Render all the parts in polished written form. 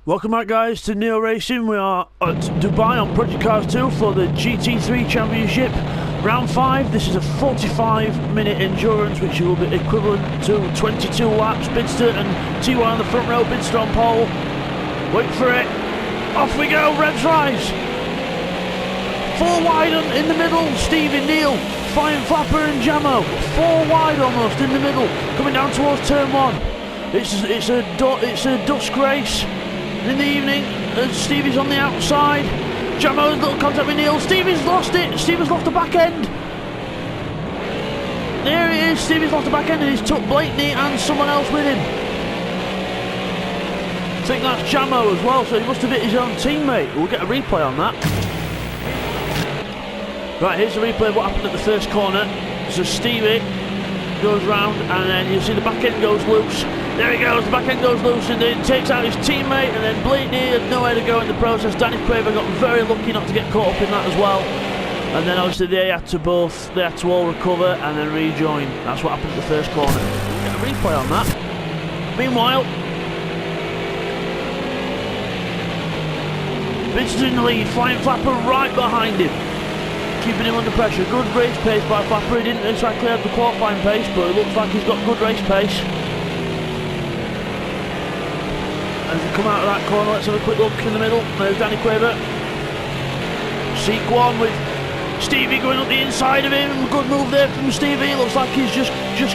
Welcome back, guys, to Neo Racing. We are at Dubai on Project Cars 2 for the GT3 Championship. Round 5, this is a 45-minute endurance, which will be equivalent to 22 laps. Bidzster and TY on the front row, Bidzster on pole. Wait for it. Off we go, revs rise. 4 wide in the middle, Stevie, Neil, Flying Flapper and Jamo. 4 wide almost in the middle, coming down towards turn 1. It's a dusk race. In the evening, Stevie's on the outside. Jamo's little contact with Neil. Stevie's lost it. Stevie's lost the back end. There he is. Stevie's lost the back end and he's took Blakeney and someone else with him. I think that's Jamo as well, so he must have hit his own teammate. We'll get a replay on that. Right, here's the replay of what happened at the first corner. So Stevie goes round and then you'll see the back end goes loose. There he goes, the back end goes loose and then takes out his teammate, and then Blakeney had nowhere to go in the process. Danny Quaver got very lucky not to get caught up in that as well. And then obviously they had to all recover and then rejoin. That's what happened at the first corner. We'll get a replay on that. Meanwhile, Bidzster in the lead, Flying Flapper right behind him, keeping him under pressure. Good race pace by Flapper. He didn't exactly have the qualifying pace, but it looks like he's got good race pace. As we come out of that corner, let's have a quick look in the middle. There's Danny Quaver. Seek 1 with Stevie going up the inside of him. Good move there from Stevie. Looks like he's just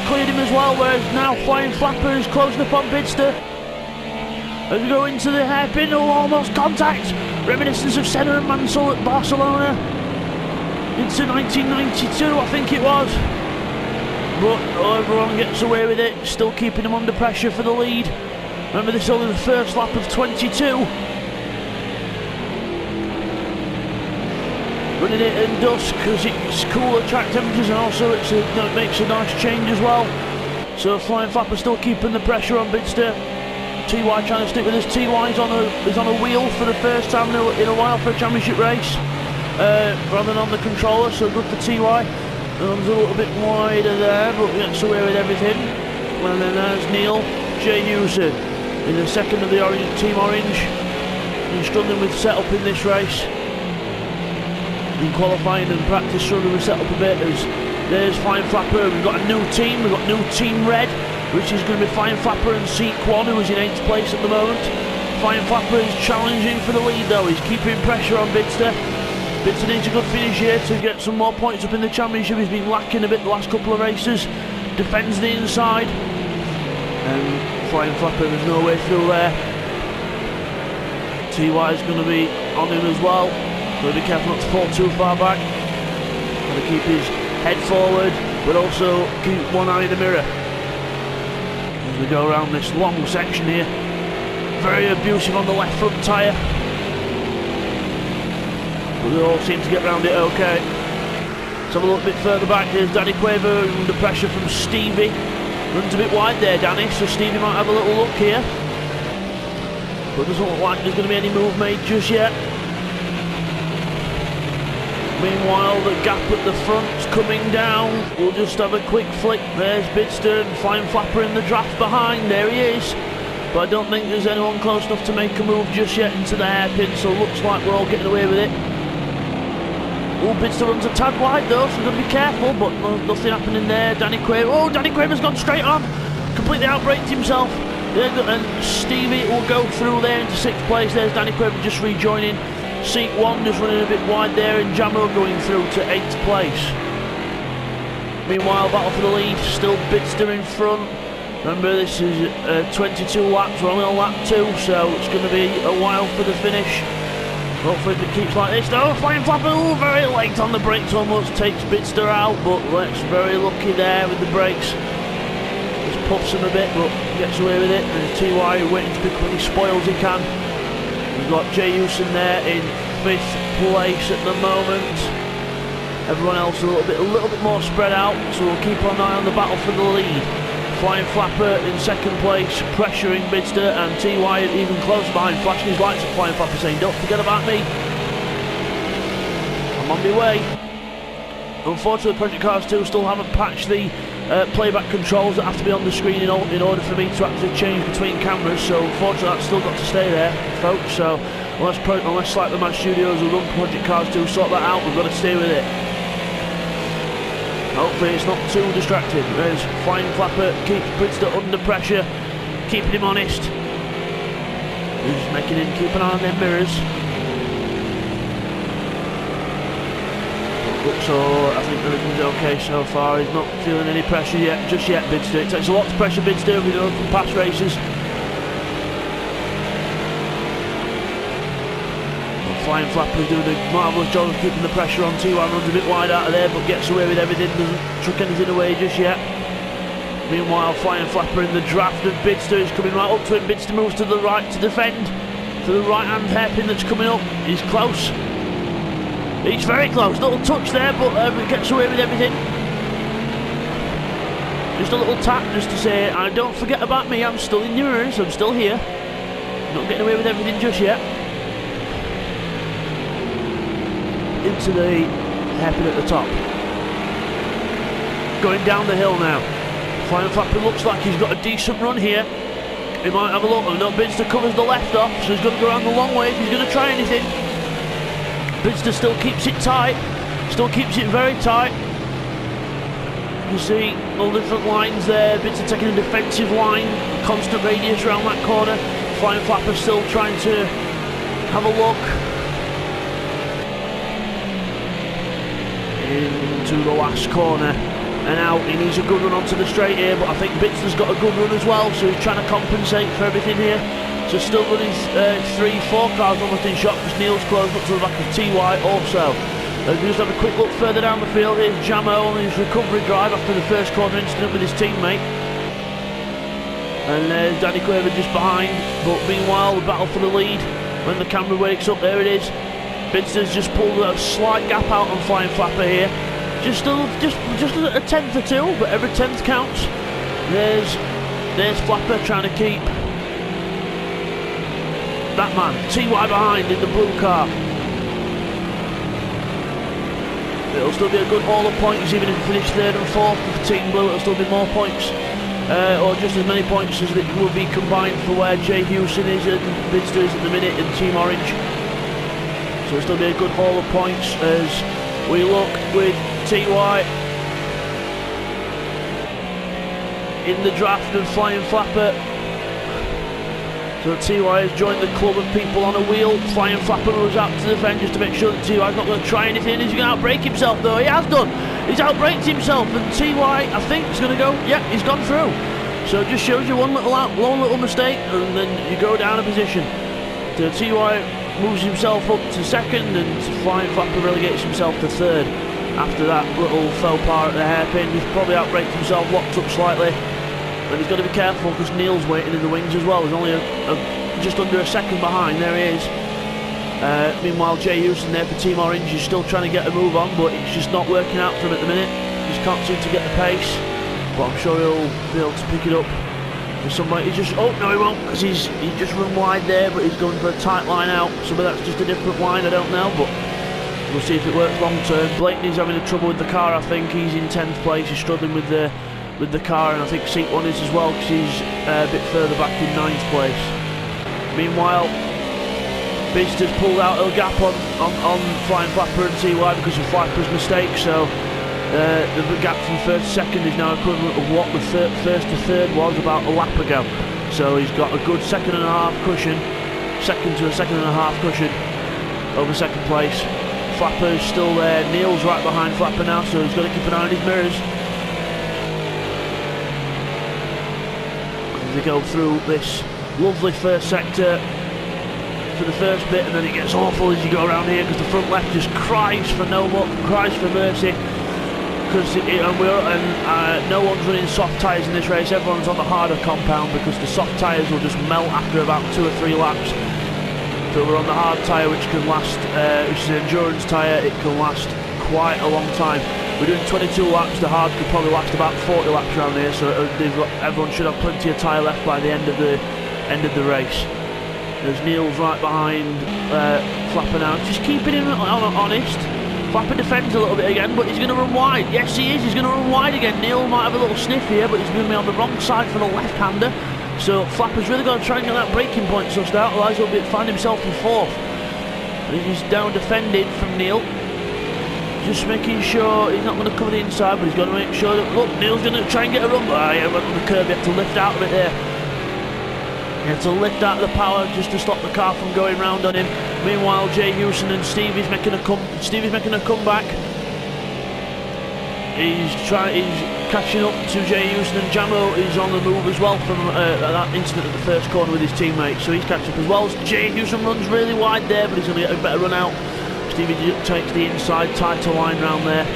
cleared him as well, whereas now Flying Flapper is closing up on Bidzster. As we go into the hairpin, almost contact. Reminiscence of Senna and Mansell at Barcelona. Into 1992, I think it was. But everyone gets away with it, still keeping him under pressure for the lead. Remember, this is only the first lap of 22. Running it in dusk because it's cooler track temperatures, and also it makes a nice change as well. So Flying Flapper still keeping the pressure on Bidzster. TY trying to stick with this. TY is on a wheel for the first time in a while for a championship race, rather than on the controller. So good for TY. Arms a little bit wider there, but gets away with everything. And then there's Neil J. Houston in the second of the Team Orange. Been struggling with setup in this race. In qualifying and practice, struggling with setup a bit. There's Flying Flapper. We've got a new team. We've got new Team Red, which is going to be Flying Flapper and Seek 1, who is in 8th place at the moment. Flying Flapper is challenging for the lead though. He's keeping pressure on Bidzster. Bidzster needs a good finish here to get some more points up in the championship. He's been lacking a bit the last couple of races. Defends the inside. And Flying Flapper, there's no way through there. TY is going to be on him as well. Got to be careful not to fall too far back. Got to keep his head forward, but also keep one eye in the mirror. As we go around this long section here. Very abusive on the left front tyre. But they all seem to get around it okay. Let's have a look a bit further back. Here's Danny Quaver under pressure from Stevie. Runs a bit wide there, Danny, so Stevie might have a little look here. But doesn't look like there's going to be any move made just yet. Meanwhile, the gap at the front's coming down. We'll just have a quick flick. There's Bidzster and Flying Flapper in the draft behind. There he is. But I don't think there's anyone close enough to make a move just yet into the hairpin, so it looks like we're all getting away with it. Oh, Bidzster runs a tad wide though, so we've got to be careful, but nothing happening there. Danny Quaver, oh, Danny Quaver's gone straight on, completely outbraked himself. And Stevie will go through there into 6th place. There's Danny Quaver just rejoining. Seek 1 just running a bit wide there, and Jamo going through to 8th place. Meanwhile, battle for the lead, still Bidzster in front. Remember, this is 22 laps, we're only on lap 2, so it's going to be a while for the finish. Hopefully if it keeps like this. No, Flying Flapper, ooh, very late on the brakes, almost takes Bidzster out, but Lex very lucky there with the brakes. Just puffs him a bit, but gets away with it. And TY waiting to pick up any spoils he can. We've got Jay Houston there in 5th place at the moment. Everyone else a little bit more spread out, so we'll keep an eye on the battle for the lead. Flying Flapper in 2nd place, pressuring Bidzster, and TY even closer behind, flashing his lights at Flying Flapper saying, don't forget about me. I'm on my way. Unfortunately, Project Cars 2 still haven't patched the playback controls that have to be on the screen in order for me to actually change between cameras, so unfortunately that's still got to stay there, folks. So unless like the Man Studios or Run Project Cars do sort that out, we've got to stay with it. Hopefully it's not too distracting. There's Flying Flapper, keeps Bidzster under pressure, keeping him honest. He's making him keep an eye on their mirrors. So I think everything's okay so far. He's not feeling any pressure yet, just yet, Bidzster. It takes a lot of pressure, Bidzster, we know from past races. Flying Flapper's doing a marvellous job of keeping the pressure on. T1 runs a bit wide out of there, but gets away with everything, doesn't chuck anything away just yet. Meanwhile, Flying Flapper in the draft of Bidzster is coming right up to him. Bidzster moves to the right to defend. To the right hand hairpin that's coming up. He's close. He's very close. Little touch there, but he gets away with everything. Just a little tap just to say, don't forget about me, I'm still in your mirrors, I'm still here. Not getting away with everything just yet. Into the hairpin at the top. Going down the hill now. Flying Flapper looks like he's got a decent run here. He might have a look. No, Bidzster covers the left off, so he's going to go around the long way if he's going to try anything. Bidzster still keeps it tight. Still keeps it very tight. You see all different lines there. Bidzster taking a defensive line. Constant radius around that corner. Flying Flapper still trying to have a look. Into the last corner and out. He needs a good run onto the straight here, but I think Bidzster's got a good run as well, so he's trying to compensate for everything here. So still running 3-4 cars almost in shot, because Neil's close up to the back of TY also. We just have a quick look further down the field. Here's Jamo on his recovery drive after the first corner incident with his teammate. And there's Danny Quaver just behind, but meanwhile the battle for the lead. When the camera wakes up, there it is. Bidzster's just pulled a slight gap out on Flying Flapper here. Just a tenth or two, but every tenth counts. There's Flapper trying to keep that man, TY behind in the blue car. It'll still be a good haul of points, even if you finish third and fourth with Team Blue. It'll still be more points, or just as many points as it will be combined for where Jay Hewson is and Bidzster is at the minute in Team Orange. So it'll still be a good haul of points as we look with TY in the draft of Flying Flapper. So TY has joined the club of people on a wheel. Flying Flapper was out to defend just to make sure that TY's not going to try anything. He's going to outbrake himself though. He has done. He's outbraked himself, and TY I think is going to go. Yeah, he's gone through. So it just shows you one little mistake, and then you go down a position. So TY moves himself up to second, and Flying Flapper relegates himself to third. After that little faux pas at the hairpin, he's probably outbraked himself, locked up slightly. And he's got to be careful because Neil's waiting in the wings as well. He's only just under a second behind. There he is. Meanwhile, Jay Hewson there for Team Orange is still trying to get a move on, but it's just not working out for him at the minute. He just can't seem to get the pace, but I'm sure he'll be able to pick it up with somebody. Oh no, he won't, because he's just run wide there, but he's going for a tight line out. So that's just a different line, I don't know, but we'll see if it works long term. Blakeney's having a trouble with the car. I think he's in 10th place. He's struggling with the car, and I think Seat 1 is as well, because he's a bit further back in 9th place. Meanwhile, Bidzster's pulled out a gap on Flying Flapper and TY because of Flapper's mistake, so the gap from first to second is now equivalent of what the first to third was about a lap ago. So he's got a good second and a half cushion, second to a second and a half cushion over second place. Flapper's still there. Neil's right behind Flapper now, so he's got to keep an eye on his mirrors. They go through this lovely first sector for the first bit, and then it gets awful as you go around here because the front left just cries for mercy, because no one's running soft tyres in this race. Everyone's on the harder compound because the soft tyres will just melt after about 2 or 3 laps. So we're on the hard tyre, which can last, which is an endurance tyre. It can last quite a long time. We're doing 22 laps, the hard could probably last about 40 laps around here, so everyone should have plenty of tyre left by the end of the race. There's Neil's right behind Flapper now, just keeping him honest. Flapper defends a little bit again, but he's going to run wide. Yes, he is. He's going to run wide again. Neil might have a little sniff here, but he's going to be on the wrong side for the left-hander. So Flapper's really got to try and get that braking point sussed out, otherwise he'll find himself in fourth. He's down defended from Neil. Just making sure he's not going to cover the inside, but he's got to make sure that, look, Neil's going to try and get a run. But yeah, went on the curb, he had to lift out of it there. He had to lift out of the power just to stop the car from going round on him. Meanwhile, Jay Hewson and Stevie's making a comeback. He's catching up to Jay Hewson, and Jamo is on the move as well from that incident at the first corner with his teammate. So he's catching up as well. Jay Hewson runs really wide there, but he's going to get a better run out. Stevie takes the inside, tighter line round there.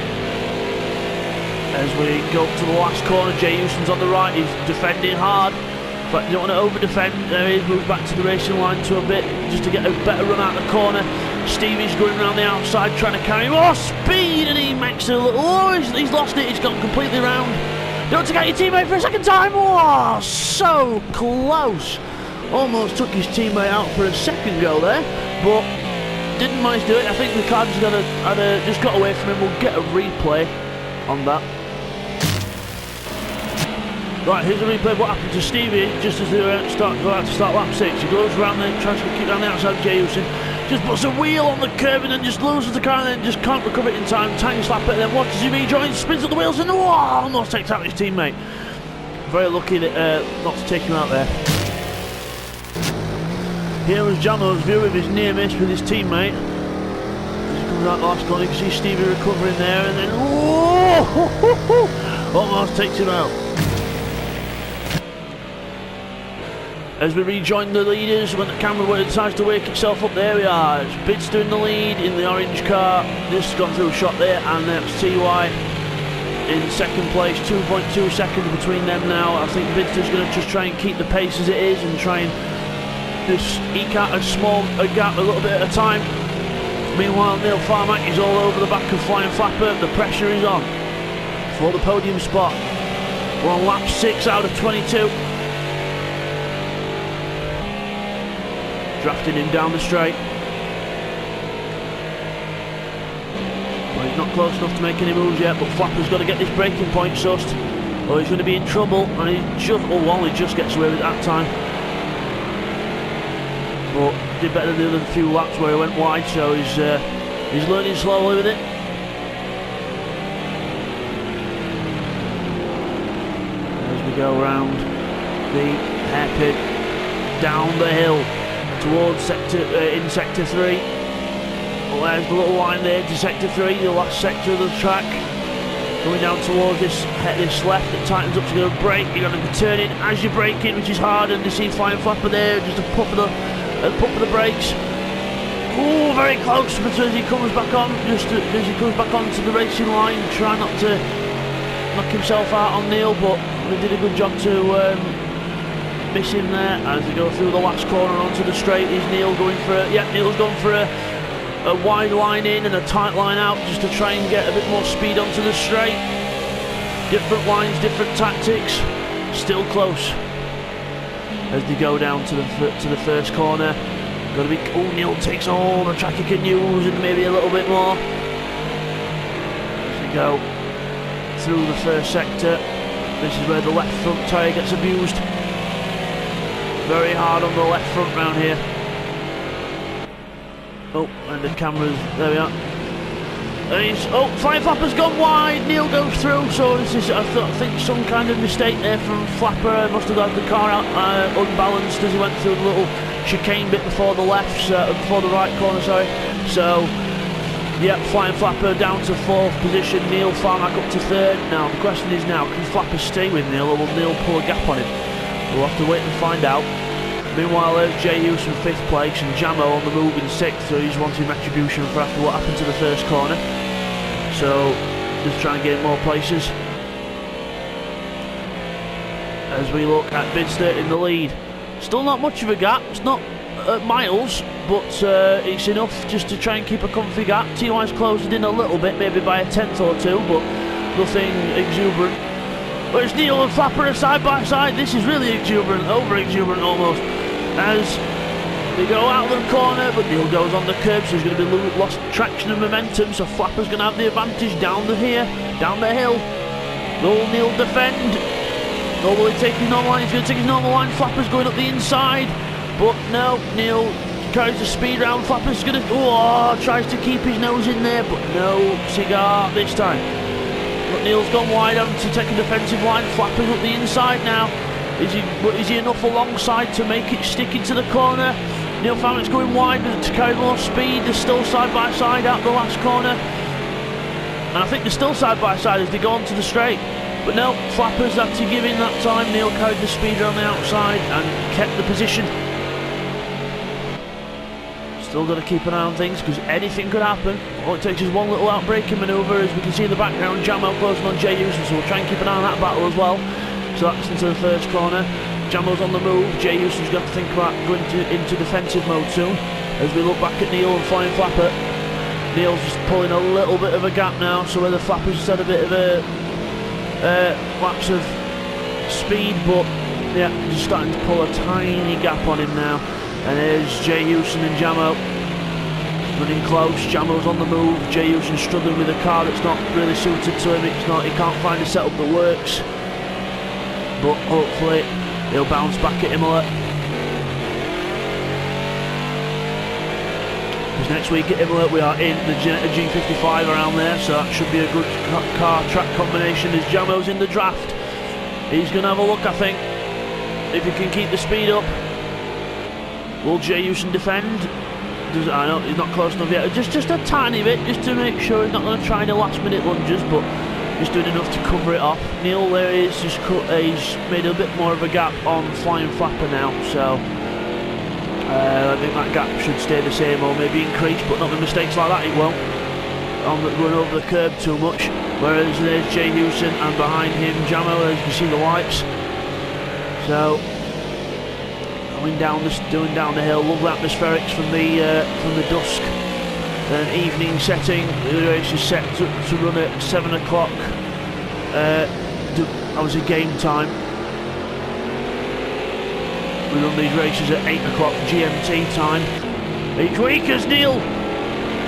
As we go to the last corner, Jay Houston's on the right, he's defending hard. But you don't want to over-defend. There he is, moved back to the racing line to a bit, just to get a better run out of the corner. Stevie's going around the outside, trying to carry him. Oh, speed! And he makes a little... Oh, he's lost it, he's gone completely round. Don't take out your teammate for a second time. Oh, so close. Almost took his teammate out for a second go there, but didn't manage to do it. I think the car just got away from him. We'll get a replay on that. Right, here's a replay of what happened to Stevie just as they were about to start lap 6. He goes around there, tries to keep around the outside of Jay Hewson, just puts a wheel on the curb and then just loses the car and then just can't recover it in time. Tiny slap it, and then watches him rejoin, spins up the wheels and almost takes out his teammate. Very lucky that, not to take him out there. Here was Jamo's view of his near miss with his teammate. As he comes out the last corner, you can see Stevie recovering there and then almost takes him out. As we rejoin the leaders, when the camera decides to wake itself up, there we are. It's Bidzster in the lead in the orange car. This has gone through a shot there, and that's TY in second place. 2.2 seconds between them now. I think Bidzster's going to just try and keep the pace as it is and try and just eke out a small gap a little bit at a time. Meanwhile, Neil Farmack is all over the back of Flying Flapper. The pressure is on for the podium spot. We're on lap 6 out of 22. Drafting him down the straight. Well, he's not close enough to make any moves yet, but Flapper's got to get this braking point sussed, or he's going to be in trouble, and he just gets away with it that time. But did better than the other few laps where he went wide, so he's learning slowly with it. As we go around the hairpin, down the hill, towards in sector 3. Well, there's the little line there to sector 3, the last sector of the track. Coming down towards this left, it tightens up to go brake. You're going to be turning as you're braking, which is hard, and you see Flying Flapper there, just a puff of the brakes. Oh, very close, but as he comes back on, as he comes back onto the racing line, try not to knock himself out on Neil, but they did a good job to miss him there. As they go through the last corner onto the straight, is Neil going for Neil's gone for a wide line in and a tight line out just to try and get a bit more speed onto the straight. Different lines, different tactics, still close. As they go down to the first corner, got to be. Oh, Neil takes all the track he can use and maybe a little bit more. As they go through the first sector, this is where the left front tyre gets abused. Very hard on the left front round here. Oh, and the cameras, there we are. And Flying Flapper's gone wide, Neil goes through, so this is, I think, some kind of mistake there from Flapper. Must have got the car out unbalanced as he went through the little chicane bit before the before the right corner, sorry. So, yeah, Flying Flapper down to 4th position, Neil Farmack up to 3rd. Now, the question is now, can Flapper stay with Neil, or will Neil pull a gap on him? We'll have to wait and find out. Meanwhile, there's Jay Hewson 5th place and Jamo on the move in 6th, so he's wanting retribution for after what happened to the first corner. So, just try and get more places. As we look at Bidzster in the lead. Still not much of a gap, it's not miles, but it's enough just to try and keep a comfy gap. TY's closed it in a little bit, maybe by a tenth or two, but nothing exuberant. But it's Neil and Flapper are side by side. This is really exuberant, over exuberant almost. As They go out of the corner, but Neil goes on the curb, so he's going to be lost traction and momentum, so Flapper's going to have the advantage down the hill. Will Neil defend? Or will he take his normal line? He's going to take his normal line. Flapper's going up the inside, but no, Neil carries the speed round. Flapper's going to, tries to keep his nose in there, but no cigar this time. But Neil's gone wide, having to take a defensive line. Flapper's up the inside now. Is he enough alongside to make it stick into the corner? Neil found it's going wide, but to carry more speed. They're still side by side out the last corner. And I think they're still side by side as they go onto the straight. But no, Flapper's had to give in that time. Neil carried the speed around the outside and kept the position. Still got to keep an eye on things because anything could happen. All it takes is one little outbreaking manoeuvre, as we can see in the background. Jamo closing on Jay Houston, so we'll try and keep an eye on that battle as well. So that's into the first corner. Jamo's on the move. Jay Houston's got to think about going into defensive mode soon. As we look back at Neil and Flying Flapper, Neil's just pulling a little bit of a gap now. So where the Flapper's just had a bit of a lapse of speed, but yeah, just starting to pull a tiny gap on him now. And there's Jay Houston and Jamo running close. Jamo's on the move. Jay Houston's struggling with a car that's not really suited to him. He can't find a setup that works. But hopefully he'll bounce back at Imola. Because next week at Imola we are in the G55 around there, so that should be a good car track combination. As Jamo's in the draft, he's going to have a look, I think, if he can keep the speed up. Will Jay Houston defend? I know he's not close enough yet. Just a tiny bit, just to make sure he's not going to try any last minute lunges, but just doing enough to cover it off. Neil there is just he's made a bit more of a gap on Flying Flapper now, so I think that gap should stay the same or maybe increase, but not with mistakes like that it won't. Going over the curb too much. Whereas there's Jay Houston and behind him Jamo, as you can see the lights. So doing down the hill. Lovely atmospherics from the dusk and evening setting. The race is set to run at 7 o'clock. Obviously game time. We run these races at 8 o'clock GMT time each week, as Neil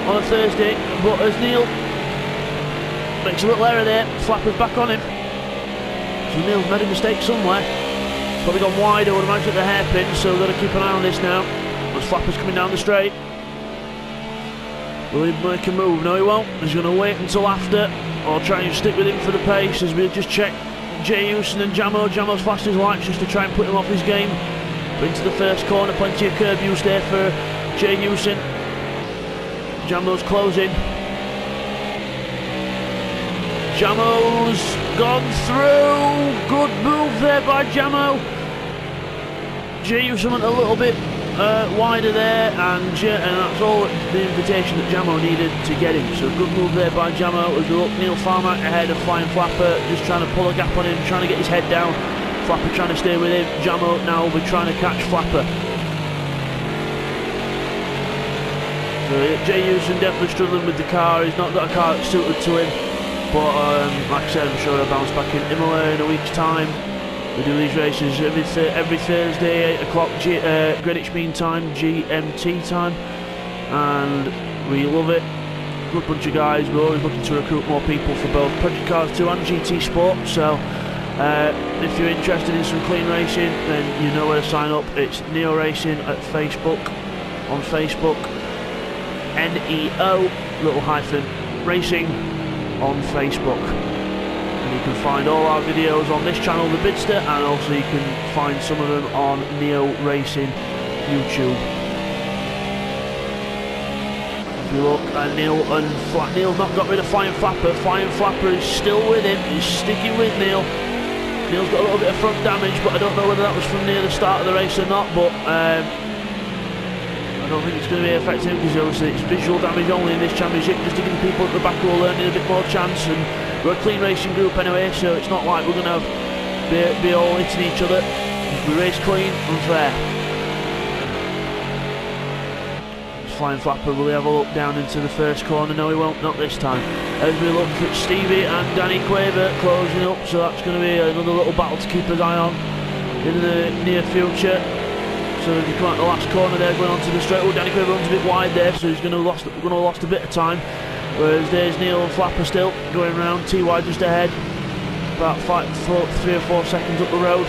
on a Thursday. But as Neil makes a little error there, Flapper's back on him. So Neil's made a mistake somewhere. Probably gone wide, I would imagine, at the hairpin, so we've got to keep an eye on this now. As Flapper's coming down the straight. Will he make a move? No, he won't. He's going to wait until after, or try and stick with him for the pace, as we just check Jay Houston and Jamo. Jamo's flashed his lights just to try and put him off his game. But into the first corner, plenty of curb use there for Jay Houston. Jamo's closing. Jamo's gone through. Good move there by Jamo. Jay Houston went a little bit wider there, and that's all the invitation that Jamo needed to get him. So good move there by Jamo. As we look, Neil Farmer ahead of Flying Flapper, just trying to pull a gap on him, trying to get his head down. Flapper trying to stay with him. Jamo now will be trying to catch Flapper. So Jay Houston definitely struggling with the car. He's not got a car that's suited to him. But like I said, I'm sure he'll bounce back in Imola in a week's time. We do these races every Thursday, 8 o'clock Greenwich Mean Time, GMT time, and we love it. Good bunch of guys. We're always looking to recruit more people for both Project Cars 2 and GT Sport. So if you're interested in some clean racing, then you know where to sign up. It's Neo Racing at Facebook, on Facebook, NEO little hyphen racing on Facebook. And you can find all our videos on this channel, the Bidzster, and also you can find some of them on Neo Racing YouTube. If you look at Neil's not got rid of Flying Flapper. Flying Flapper is still with him, he's sticking with Neil. Neil's got a little bit of front damage, but I don't know whether that was from near the start of the race or not, but I don't think it's going to be affecting him, because obviously it's visual damage only in this championship, just to give people at the back who are learning a bit more chance. And we're a clean racing group anyway, so it's not like we're going to be all hitting each other. We race clean and fair. Flying Flapper, will he have a look down into the first corner? No, he won't, not this time. As we look at Stevie and Danny Quaver closing up, so that's going to be another little battle to keep an eye on in the near future. So if you come out the last corner there, going onto the straight. Oh, Danny Quaver runs a bit wide there, so he's going to lost a bit of time. Whereas there's Neil and Flapper still going around. TY just ahead, about 3 or 4 seconds up the road.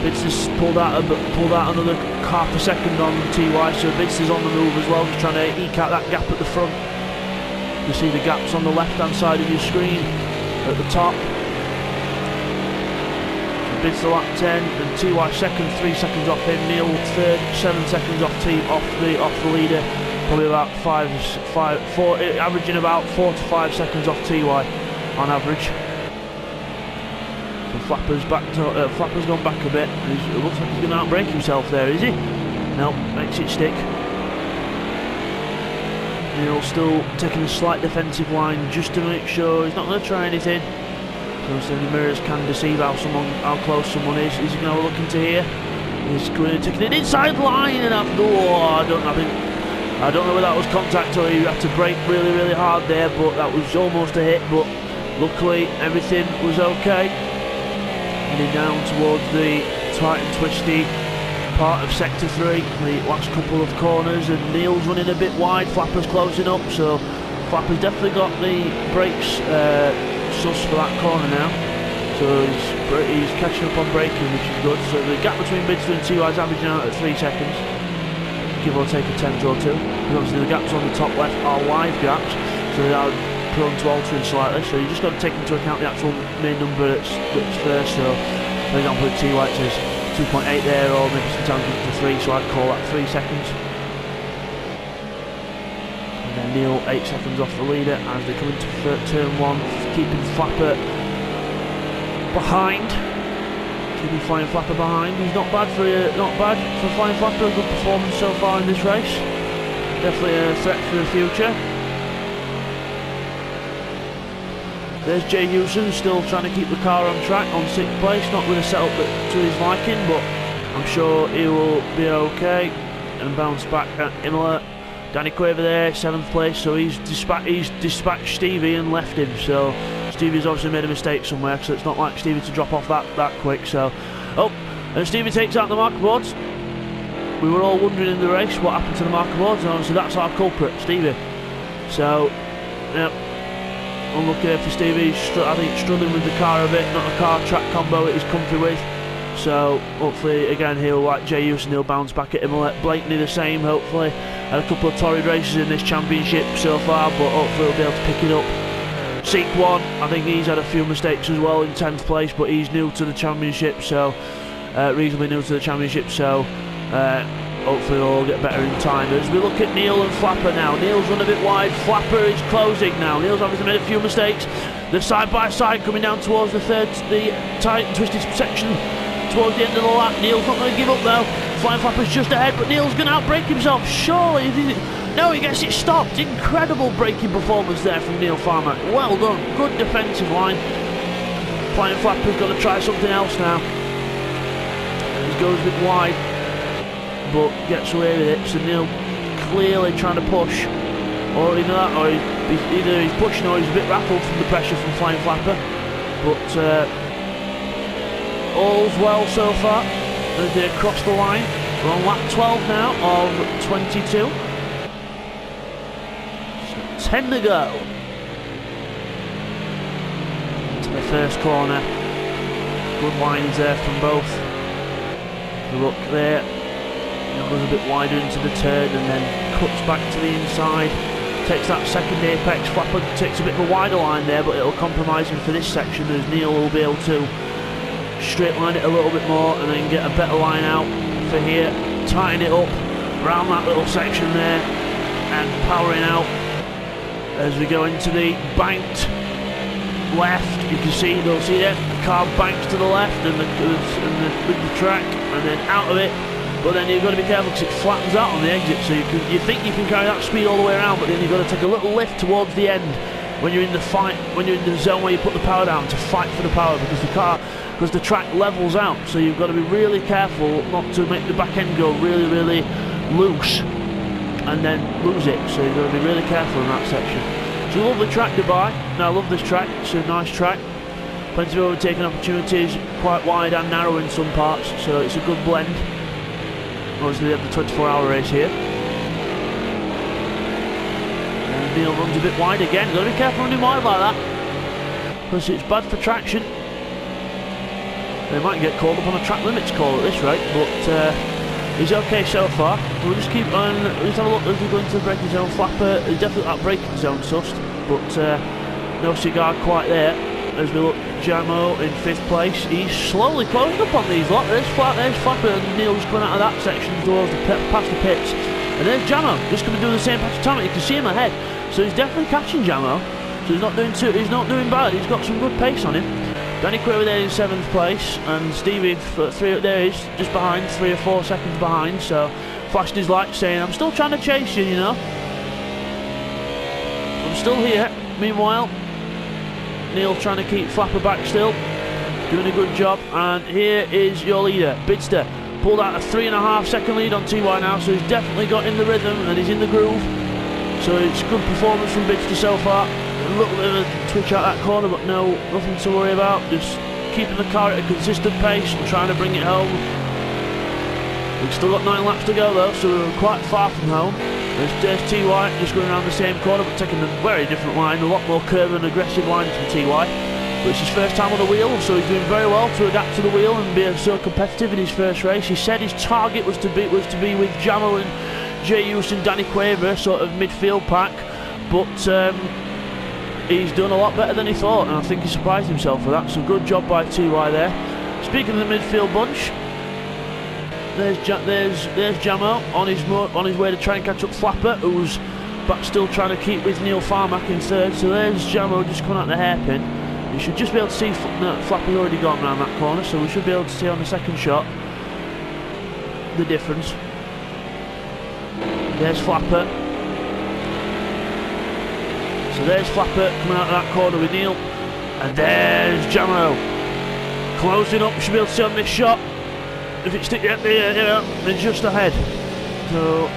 Bidzster's pulled out another half a second on TY, so Bidzster's on the move as well, just trying to eke out that gap at the front. You see the gaps on the left-hand side of your screen at the top. Bidzster lap 10 and TY second, 3 seconds off him. Neil third, 7 seconds off the leader. Probably about 4, averaging about 4 to 5 seconds off TY on average. So Flapper's gone back a bit. It looks like he's going to outbrake himself there, is he? No, makes it stick. Neil still taking a slight defensive line just to make sure he's not going to try anything. So the mirrors can deceive how close someone is. Is he going to have a look into here? He's going to take an inside line and I don't know whether that was contact or he had to brake really, really hard there, but that was almost a hit. But luckily everything was okay. Heading down towards the tight and twisty part of sector 3, the last couple of corners, and Neil's running a bit wide. Flapper's closing up, so Flapper's definitely got the brakes sus for that corner now, so he's catching up on braking, which is good. So the gap between Bidzster and TY is averaging out at 3 seconds, give or take a tenth or two, because obviously the gaps on the top left are live gaps, so they are prone to altering slightly, so you just got to take into account the actual main number that's first. So for example with TY it says 2.8 there, or maybe sometimes up to 3, so I'd call that 3 seconds. And then Neil 8 seconds off the leader as they come into turn 1, keeping Flapper behind. Keeping Flying Flapper behind. He's not bad for Flying Flapper. A good performance so far in this race. Definitely a threat for the future. There's Jay Hewson still trying to keep the car on track on 6th place. Not with a setup to his liking, but I'm sure he will be okay and bounce back at Imola. Danny Quaver there, 7th place, so he's dispatched Stevie and left him. So Stevie's obviously made a mistake somewhere, so it's not like Stevie to drop off that quick. So, and Stevie takes out the marker boards. We were all wondering in the race what happened to the marker boards, and obviously that's our culprit, Stevie. So, yeah, unlucky there for Stevie. I think struggling with the car a bit, not a car track combo that he's comfy with. So hopefully again he'll, like Jay Hewson, he'll bounce back at Imola. Blakeney the same, hopefully. Had a couple of torrid races in this championship so far, but hopefully he'll be able to pick it up. Seek 1, I think he's had a few mistakes as well in 10th place, but he's new to the championship, so reasonably new to the championship, so hopefully they'll get better in time. As we look at Neil and Flapper now, Neil's run a bit wide, Flapper is closing now. Neil's obviously made a few mistakes. They're side by side coming down towards the tight and twisted section towards the end of the lap. Neil's not going to give up though. Flying Flapper's just ahead, but Neil's going to outbrake himself, surely. No, he gets it stopped. Incredible braking performance there from Neil Farmer. Well done, good defensive line. Flying Flapper's got to try something else now. He goes a bit wide, but gets away with it. So Neil clearly trying to push, or either that, or either he's pushing or he's a bit rattled from the pressure from Flying Flapper. But all's well so far as they cross the line. We're on lap 12 now of 22. So 10 to go to the first corner. Good lines there from both. The look there. Goes a bit wider into the turn and then cuts back to the inside. Takes that second apex. Flapper takes a bit of a wider line there, but it'll compromise him for this section as Neil will be able to straight line it a little bit more and then get a better line out for here. Tighten it up around that little section there and powering out as we go into the banked left. You can see, they'll see there, the car banks to the left and with the track and then out of it. But then you've got to be careful because it flattens out on the exit, so you think you can carry that speed all the way around, but then you've got to take a little lift towards the end when you're in the fight, when you're in the zone where you put the power down to fight for the power, because the track levels out. So you've got to be really careful not to make the back end go really, really loose and then lose it. So you've got to be really careful in that section. So lovely track, Dubai. Now I love this track. It's a nice track. Plenty of overtaking opportunities, quite wide and narrow in some parts, so it's a good blend. Obviously they have the 24-hour race here. And Neil runs a bit wide again. Got to be careful running wide like that, because it's bad for traction. They might get called up on a track limits call at this rate, but he's okay so far. We'll just keep on. We'll just have a look as we go into the braking zone. Flapper is definitely that braking zone sussed, but no cigar quite there. As we look, Jamo in 5th place. He's slowly closing up on these lot. There's Flapper and Neil just coming out of that section towards past the pits. And there's Jamo just going to do the same patch of time. You can see him ahead, so he's definitely catching Jamo. So he's not doing bad. He's got some good pace on him. Danny Quaver there in 7th place, and Stevie there is just behind, 3 or 4 seconds behind. So flashed his light saying, "I'm still trying to chase you, you know. I'm still here." Meanwhile, Neil trying to keep Flapper back still, doing a good job. And here is your leader, Bidzster. Pulled out a 3.5 second lead on TY now, so he's definitely got in the rhythm and he's in the groove. So it's good performance from Bidzster so far. A little bit of a twitch out that corner, but nothing to worry about. Just keeping the car at a consistent pace and trying to bring it home. We've still got 9 laps to go though, so we're quite far from home. There's TY just going around the same corner, but taking a very different line, a lot more curve and aggressive line from TY. But it's his first time on the wheel, so he's doing very well to adapt to the wheel and be so competitive in his first race. He said his target was to be with Jamo and Jay Hughes and Danny Quaver, sort of midfield pack, but he's done a lot better than he thought, and I think he surprised himself for that. So good job by TY there. Speaking of the midfield bunch, there's Jamo on his way to try and catch up Flapper, who's back still trying to keep with Neil Farmack in 3rd. So there's Jamo just coming out the hairpin. You should just be able to see Flapper's already gone around that corner, so we should be able to see on the second shot the difference. There's Flapper. So there's Flapper coming out of that corner with Neil, and there's Jamo closing up. You should be able to see on this shot. If it's stick, they're just ahead. So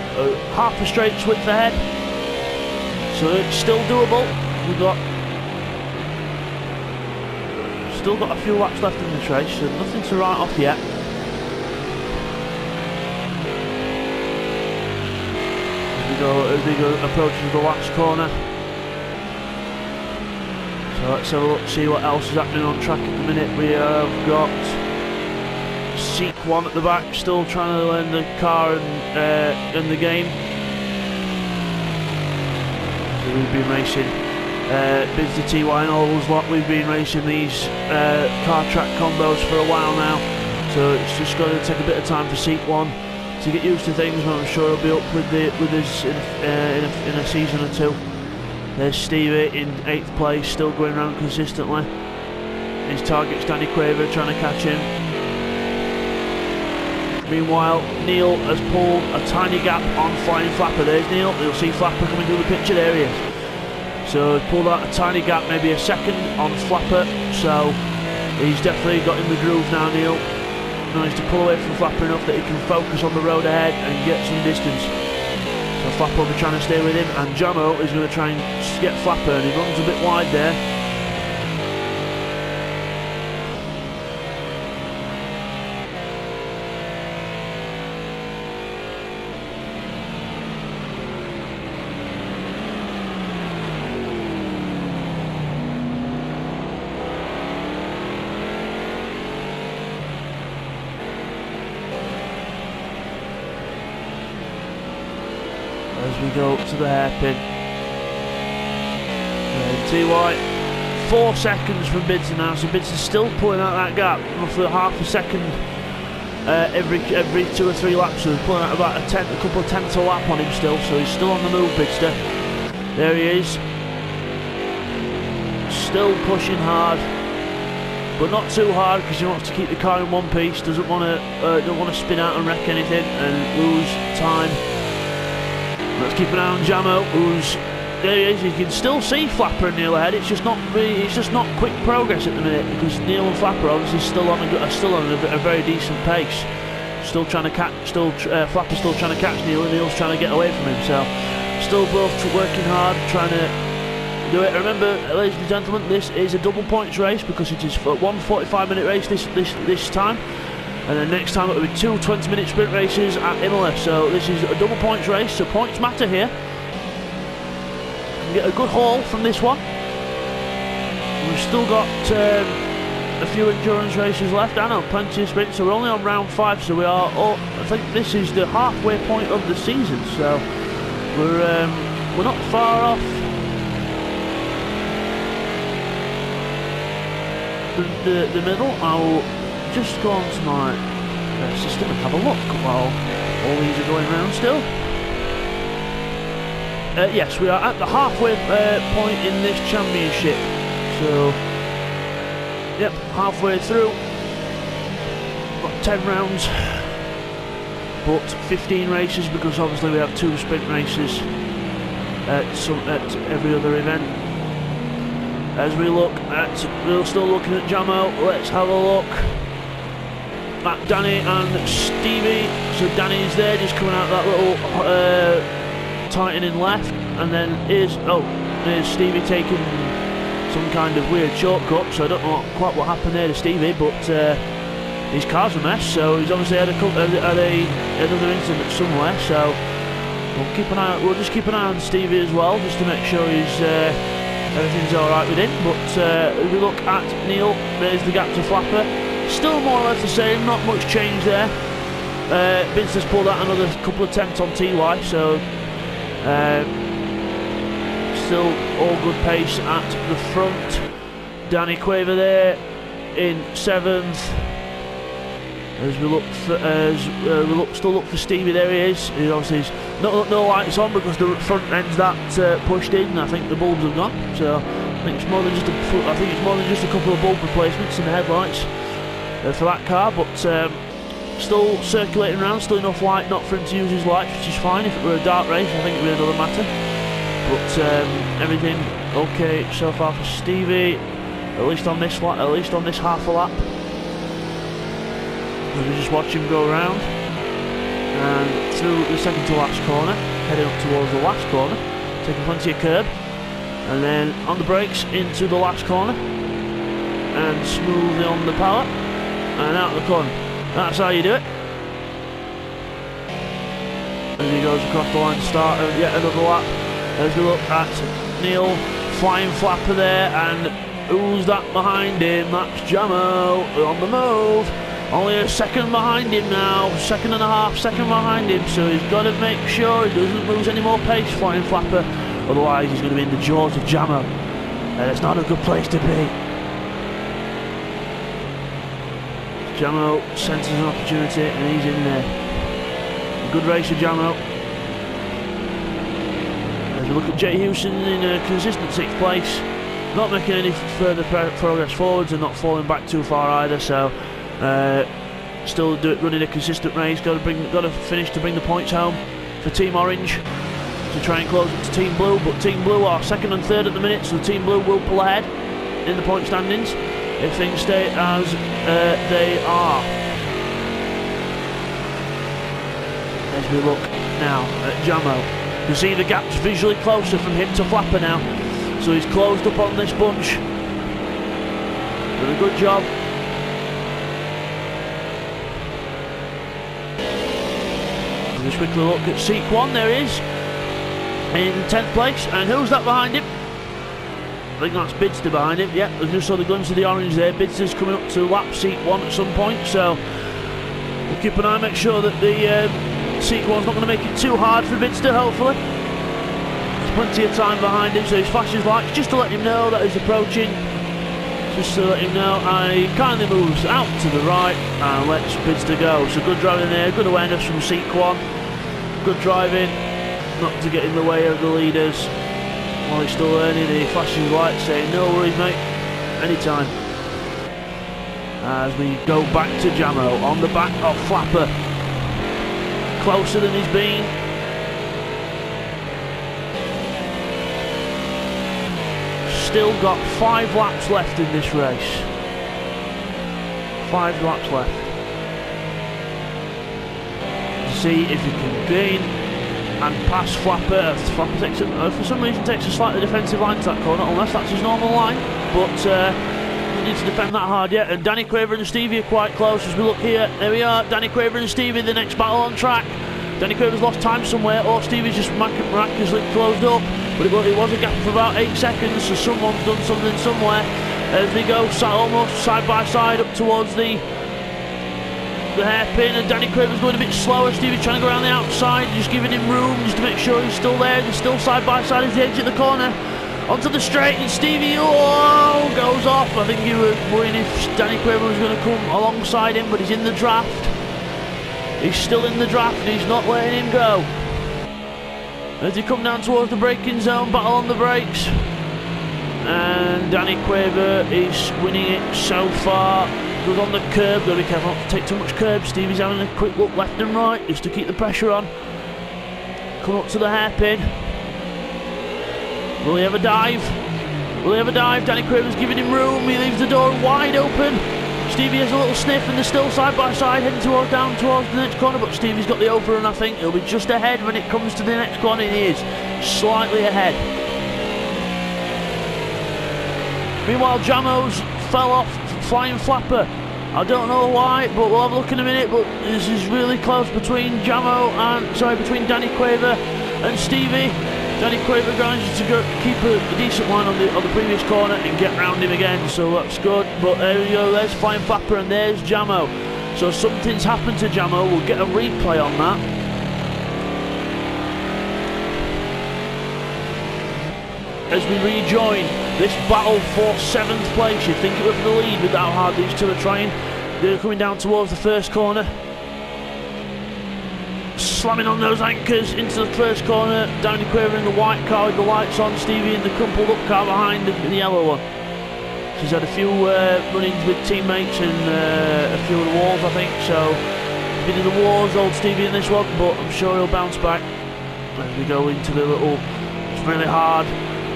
half a straight width ahead. So it's still doable. We've still got a few laps left in this race, so nothing to write off yet. As we go approaching the last corner. So let's have a look, see what else is happening on track at the minute. We have got Seek 1 at the back, still trying to learn the car and the game. So we've been racing Bidzster, TY and all those lot. We've been racing these car track combos for a while now, so it's just got to take a bit of time for Seek 1 to get used to things, but I'm sure he'll be up with us in a season or two. There's Stevie in 8th place, still going around consistently. His target's Danny Quaver, trying to catch him. Meanwhile, Neil has pulled a tiny gap on Flying Flapper. There's Neil. You'll see Flapper coming through the picture. There he is. So he's pulled out a tiny gap, maybe a second on Flapper. So he's definitely got in the groove now, Neil. Managed to pull away from Flapper enough that he can focus on the road ahead and get some distance. So Flapper will be trying to stay with him, and Jamo is going to try and get Flapper, and he runs a bit wide there. As we go up to the hairpin, TY 4 seconds from Bidzster now, so Bidzster's still pulling out that gap, roughly half a second every 2 or 3 laps. So he's pulling out about a couple of tenths a lap on him still, so he's still on the move, Bidzster. There he is, still pushing hard, but not too hard, because he wants to keep the car in one piece. Don't want to spin out and wreck anything and lose time. Let's keep an eye on Jamo, who's there. He is. You can still see Flapper and Neil ahead. It's just not quick progress at the minute, because Neil and Flapper obviously still on a very decent pace. Still trying to catch. Flapper's still trying to catch Neil, and Neil's trying to get away from him. So still both working hard, trying to do it. Remember, ladies and gentlemen, this is a double points race, because it is a 1 45-minute race this time. And then next time it'll be 2 20-minute sprint races at Imola. So this is a double points race, so points matter here. Get a good haul from this one. We've still got a few endurance races left. I know, plenty of sprints. So we're only on round 5, so we are. I think this is the halfway point of the season. So we're not far off the middle. I'll just go on to my system and have a look while all these are going round still. Yes, we are at the halfway point in this championship. So, yep, halfway through. Got 10 rounds, but 15 races because obviously we have 2 sprint races at every other event. As we look at, we're still looking at Jamo. Let's have a look at Danny and Stevie. So Danny's there, just coming out that little tightening left, and then here's Stevie taking some kind of weird shortcut. So I don't know quite what happened there to Stevie, but his car's a mess. So he's obviously had another incident somewhere. So we'll just keep an eye on Stevie as well, just to make sure everything's all right with him. But if we look at Neil, there's the gap to Flapper. Still more or less the same, not much change there. Bidzster's pulled out another couple of attempts on TY, so still all good pace at the front. Danny Quaver there in 7th. As we still look for Stevie, there he is. He obviously has no lights on because the front end's that pushed in. I think the bulbs have gone. So I think it's more than just a couple of bulb replacements in the headlights for that car. But still circulating around, still enough light not for him to use his lights, which is fine. If it were a dark race, I think it would be another matter. But everything okay so far for Stevie, at least on this half a lap. We just watch him go around and through the second to last corner, heading up towards the last corner, taking plenty of curb, and then on the brakes into the last corner and smoothly on the power and out of the corner. That's how you do it. As he goes across the line to start yet another lap. As we look at Neil, flying Flapper there, and who's that behind him? That's Jamo on the move. Only a second behind him now, 2.5 seconds behind him, so he's got to make sure he doesn't lose any more pace, flying Flapper, otherwise he's going to be in the jaws of Jamo, and it's not a good place to be. Jamo senses an opportunity and he's in there. A good race of Jamo. As we look at Jay Houston in a consistent 6th place, not making any further progress forwards and not falling back too far either, so still running a consistent race. Got to finish to bring the points home for Team Orange to try and close it to Team Blue, but Team Blue are 2nd and 3rd at the minute, so Team Blue will pull ahead in the point standings if things stay as they are. As we look now at Jamo, you can see the gap's visually closer from him to Flapper now, so he's closed up on this bunch. Done a good job. Just quickly look at Seek 1, there he is in 10th place, and who's that behind him? I think that's Bidzster behind him. Yeah, I just saw the glimpse of the orange there. Bidzster's coming up to lap Seek 1 at some point, so we'll keep an eye, make sure that the Seek 1's not going to make it too hard for Bidzster, hopefully. There's plenty of time behind him, so he flashes lights just to let him know that he's approaching. Just to let him know, he kindly moves out to the right and lets Bidzster go. So good driving there, good awareness from Seek 1. Good driving, not to get in the way of the leaders while he's still learning. He flashes lights saying, no worries mate, anytime. As we go back to Jamo on the back of Flapper. Closer than he's been. Still got 5 laps left in this race. 5 laps left. See if he can gain and pass Flapper. Flapper takes for some reason takes a slightly defensive line to that corner, unless that's his normal line. But need to defend that hard yet. And Danny Quaver and Stevie are quite close as we look here. There we are, Danny Quaver and Stevie, the next battle on track. Danny Quaver's lost time somewhere, or Stevie's just miraculously closed up. But it was a gap for about 8 seconds, so someone's done something somewhere. As they go almost side by side up towards the hairpin, and Danny Quaver's going a bit slower. Stevie's trying to go around the outside, just giving him room, just to make sure he's still there. They're still side by side as they exit the corner. Onto the straight, and Stevie goes off. I think he was worrying if Danny Quaver was going to come alongside him, but he's in the draft. He's still in the draft, and he's not letting him go. As they come down towards the braking zone, battle on the brakes. And Danny Quaver is winning it so far. Goes on the curb, got to be careful not to take too much curb. Stevie's having a quick look left and right just to keep the pressure on. Come up to the hairpin. Will he have a dive? Will he have a dive? Danny Quaver's giving him room. He leaves the door wide open. Stevie has a little sniff, and they're still side by side heading down towards the next corner, but Stevie's got the overrun. I think he'll be just ahead when it comes to the next corner. He is slightly ahead. Meanwhile, Jamo's fell off Flying Flapper. I don't know why, but we'll have a look in a minute. But this is really close between between Danny Quaver and Stevie. Danny Quaver manages to keep a decent line on the previous corner and get round him again, so that's good. But there we go, there's Flying Flapper and there's Jamo. So something's happened to Jamo. We'll get a replay on that. As we rejoin this battle for 7th place, you'd think it would be the lead with how hard these two are trying. They're coming down towards the first corner. Slamming on those anchors into the first corner. Danny Quaver in the white car with the lights on. Stevie in the crumpled up car behind in the yellow one. She's had a few run-ins with teammates and a few of the walls, I think. So a bit of the wars, old Stevie in this one, but I'm sure he'll bounce back. As we go into the little, it's really hard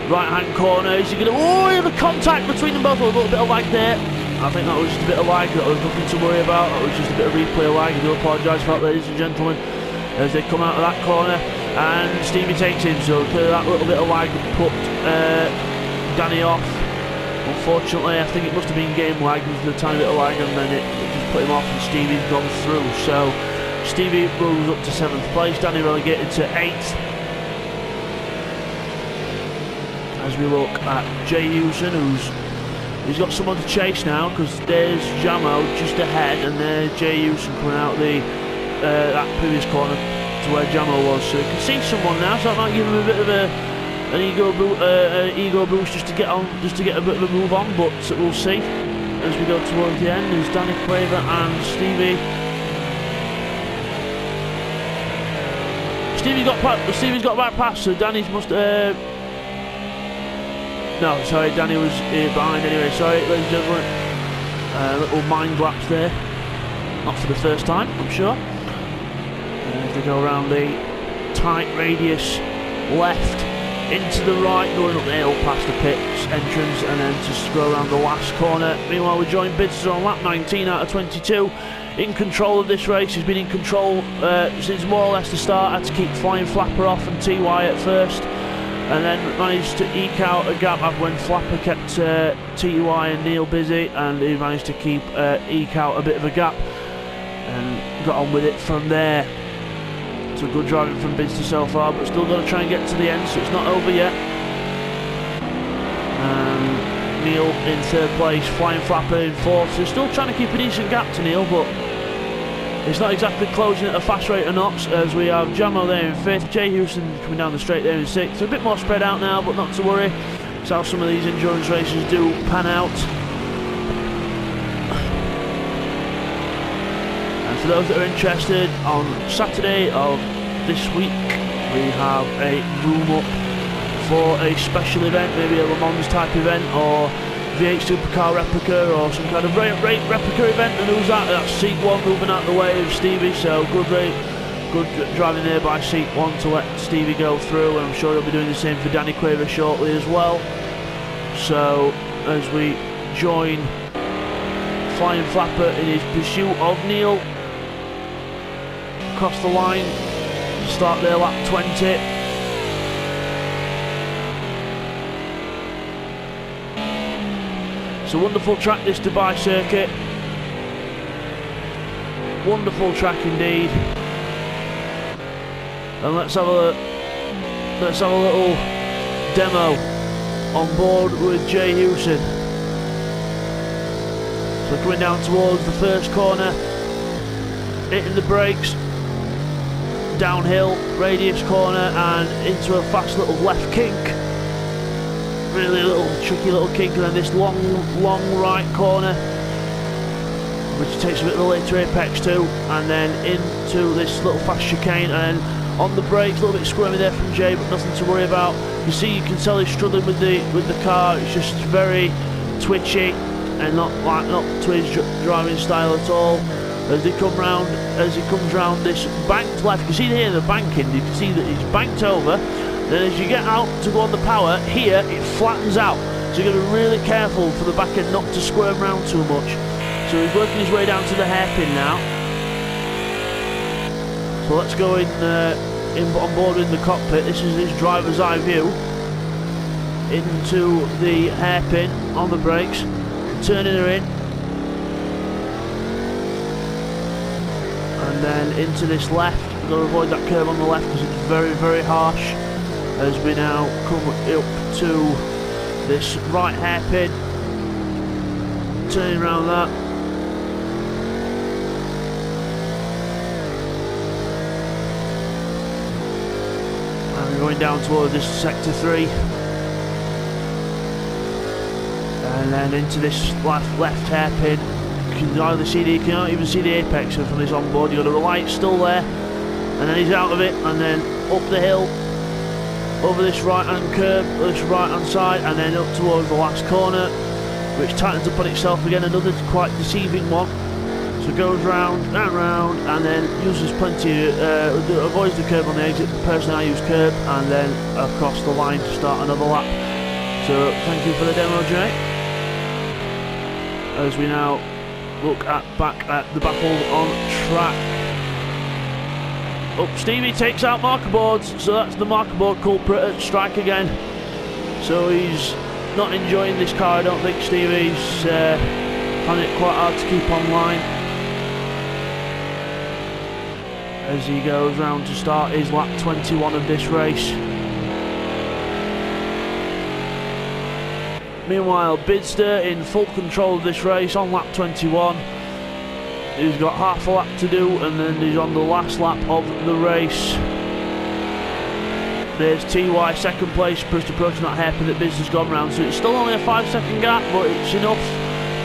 right-hand corner. Is he going to? The contact between them both. A little bit of lag there. I think that was just a bit of lag. That was nothing to worry about. That was just a bit of replay of lag. I do apologise for that, ladies and gentlemen. As they come out of that corner, and Stevie takes him, so clearly that little bit of lag put Danny off. Unfortunately, I think it must have been game lag, with a tiny bit of lag, and then it just put him off, and Stevie's gone through. So Stevie moves up to 7th place, Danny relegated to 8th. As we look at Jay Hewson, he's got someone to chase now, because there's Jamo just ahead, and there's Jay Hewson coming out that previous corner to where Jamo was, so you can see someone now, so that might give him a bit of an ego boost just to get a bit of a move on, but we'll see as we go towards the end. There's Danny Quaver and Stevie. Stevie's got back past, so Danny's must no, sorry, Danny was behind anyway. Sorry, ladies and gentlemen, little mind lapse there, not for the first time, I'm sure. As they go around the tight radius left into the right, going up the hill past the pits entrance, and then just go around the last corner. Meanwhile, we join Bidzster on lap 19 out of 22, in control of this race. He's been in control since more or less the start. Had to keep Flying Flapper off and TY at first, and then managed to eke out a gap when Flapper kept TY and Neil busy, and he managed to eke out a bit of a gap and got on with it from there. So good driving from Bidzster so far, but still got to try and get to the end, so it's not over yet. Neil in 3rd place, Flying Flapper in 4th, so still trying to keep a decent gap to Neil, but it's not exactly closing at a fast rate of knots, as we have Jamo there in 5th, Jay Hewson coming down the straight there in 6th, so a bit more spread out now, but not to worry. It's how some of these endurance races do pan out. And for those that are interested, on Saturday of this week we have a room up for a special event, maybe a Le Mans type event, or V8 Supercar replica, or some kind of rate replica event. And who's that? That's Seat 1 moving out the way of Stevie, so good driving there by Seat 1 to let Stevie go through, and I'm sure he'll be doing the same for Danny Quaver shortly as well. So as we join Flying Flapper in his pursuit of Neil across the line, start their lap 20. It's a wonderful track, this Dubai circuit. Wonderful track indeed. And let's have a little demo on board with Jay Hewson. So coming down towards the first corner, hitting the brakes, downhill, radius corner, and into a fast little left kink. Really tricky little kink, and then this long right corner, which takes a bit of a later apex too, and then into this little fast chicane, and then on the brakes, a little bit squirmy there from Jay, but nothing to worry about. You can tell he's struggling with the car. It's just very twitchy and not to his driving style at all. As he comes round this banked left, you can see here the banking. You can see that he's banked over. Then as you get out to go on the power, here it flattens out. So you've got to be really careful for the back end not to squirm around too much. So he's working his way down to the hairpin now. So let's go on board in the cockpit. This is his driver's eye view into the hairpin on the brakes, turning her in, and then into this left. We've got to avoid that curve on the left because it's very, very harsh. As we now come up to this right hairpin, turning around that. And we're going down towards this sector 3. And then into this left hairpin. You can't even see the apex from this on board. You've got the light still there. And then he's out of it, and then up the hill, over this right hand curve, this right hand side, and then up towards the last corner, which tightens up on itself again, another quite deceiving one. So goes round and round, and then uses plenty, avoids the curve on the exit, personally I use curve, and then across the line to start another lap. So thank you for the demo, Jay. As we now look back at the battle on track. Stevie takes out marker boards, so that's the marker board culprit at strike again. So he's not enjoying this car, I don't think. Stevie's finding it quite hard to keep online as he goes round to start his lap 21 of this race. Meanwhile, Bidzster in full control of this race on lap 21. He's got half a lap to do, and then he's on the last lap of the race. There's TY second place, just approaching that hairpin that Bidzster's gone round. So it's still only a 5-second gap, but it's enough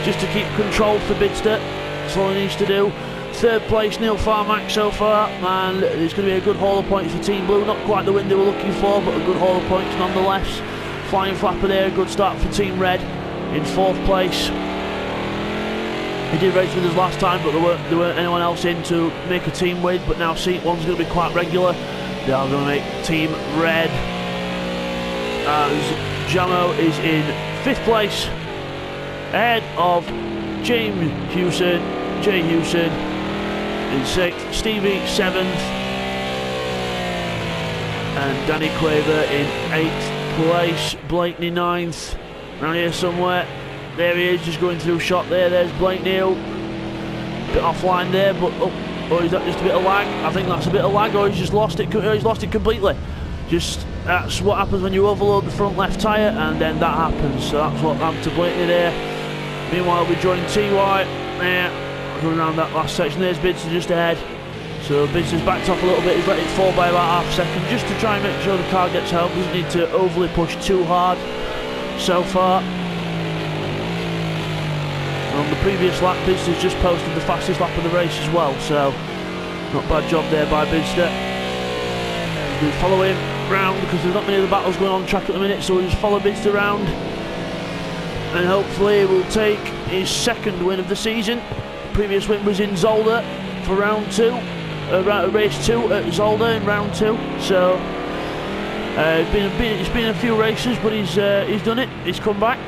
just to keep control for Bidzster. That's all he needs to do. Third place, Neil Farmack so far, and it's going to be a good haul of points for Team Blue. Not quite the win they were looking for, but a good haul of points nonetheless. Flying flapper there, a good start for Team Red in fourth place. He did race with us last time, but there weren't anyone else in to make a team with, but now seat one's going to be quite regular. They are going to make Team Red, as Jamo is in 5th place, ahead of Jay Hewson in 6th, Stevie 7th, and Danny Quaver in 8th place, Blakeney 9th, around here somewhere. There he is, just going through shot there. There's Blakeney, bit offline there, but or is that just a bit of lag? I think that's a bit of lag, or he's just lost it. He's lost it completely. Just that's what happens when you overload the front left tyre, and then that happens. So that's what happened to Blakeney there. Meanwhile, we join TY there, going around that last section. There's Bidzster just ahead. So Bidzster's backed off a little bit. He's let it fall by about half a second, just to try and make sure the car gets help. Doesn't need to overly push too hard so far. On the previous lap, Bidzster's just posted the fastest lap of the race as well, so not bad job there by Bidzster. We follow him round because there's not many other battles going on track at the minute, so we'll just follow Bidzster round, and hopefully we'll take his second win of the season. The previous win was in Zolder for round 2, race 2 at Zolder in round 2. So it's been a few races, but he's done it. He's come back.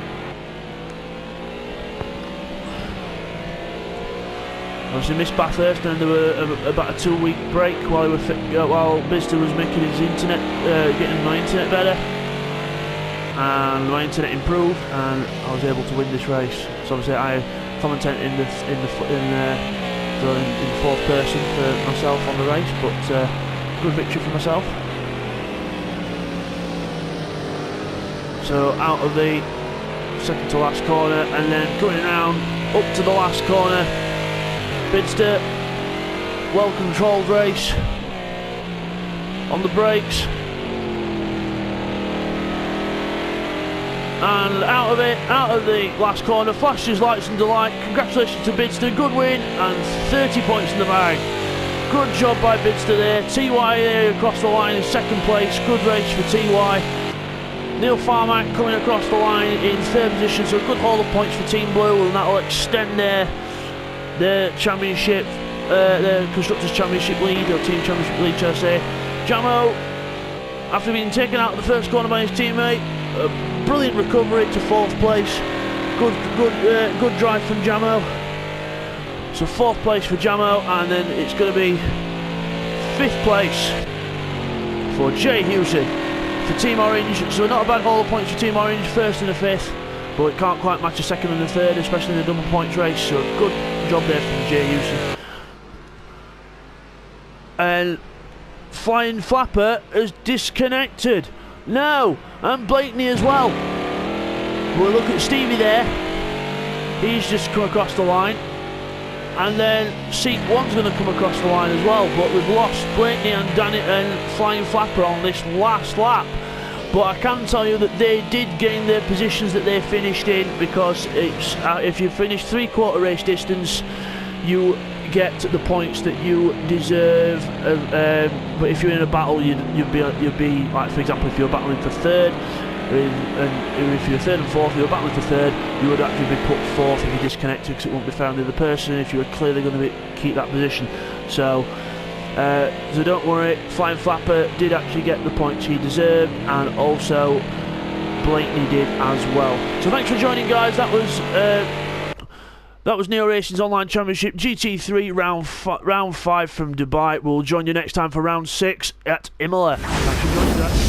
Obviously missed Bathurst, and there were about a 2-week break while Bidzster was making his internet, getting my internet better. and my internet improved, and I was able to win this race. So obviously I commentate in fourth person for myself on the race, but good victory for myself. So out of the second to last corner, and then coming round up to the last corner. Bidzster, well controlled race on the brakes, and out of the last corner, flashes lights and delight. Congratulations to Bidzster, good win and 30 points in the bag. Good job by Bidzster there. TY there across the line in second place, good race for TY. Neil Farmack coming across the line in third position, so a good haul of points for Team Blue, and that will extend their championship, their Constructors' Championship lead, or Team Championship lead, should I say. Jamo, after being taken out of the first corner by his teammate, a brilliant recovery to fourth place. Good drive from Jamo. So fourth place for Jamo, and then it's going to be fifth place for Jay Hewson for Team Orange. So not a bad haul of points for Team Orange, first and a fifth, but it can't quite match a second and a third, especially in the double points race. So good job there from Jay Hewson. And Flying Flapper has disconnected. No, and Blakeney as well. We'll look at Stevie there. He's just come across the line. And then Seat 1's going to come across the line as well. But we've lost Blakeney and Danny and Flying Flapper on this last lap. But I can tell you that they did gain their positions that they finished in, because it's if you finish 3/4 race distance, you get the points that you deserve. But if you're in a battle, you'd be like, for example, if you're battling for third, and if you're third and fourth, you're battling for third, you would actually be put fourth if you disconnected, because it wouldn't be fair on the other person if you were clearly going to keep that position. So don't worry, Flying Flapper did actually get the points he deserved, and also Blakeney did as well. So thanks for joining, guys. That was Neo Racing's Online Championship GT3 round 5 from Dubai. We'll join you next time for round 6 at Imola. Thanks for joining, guys.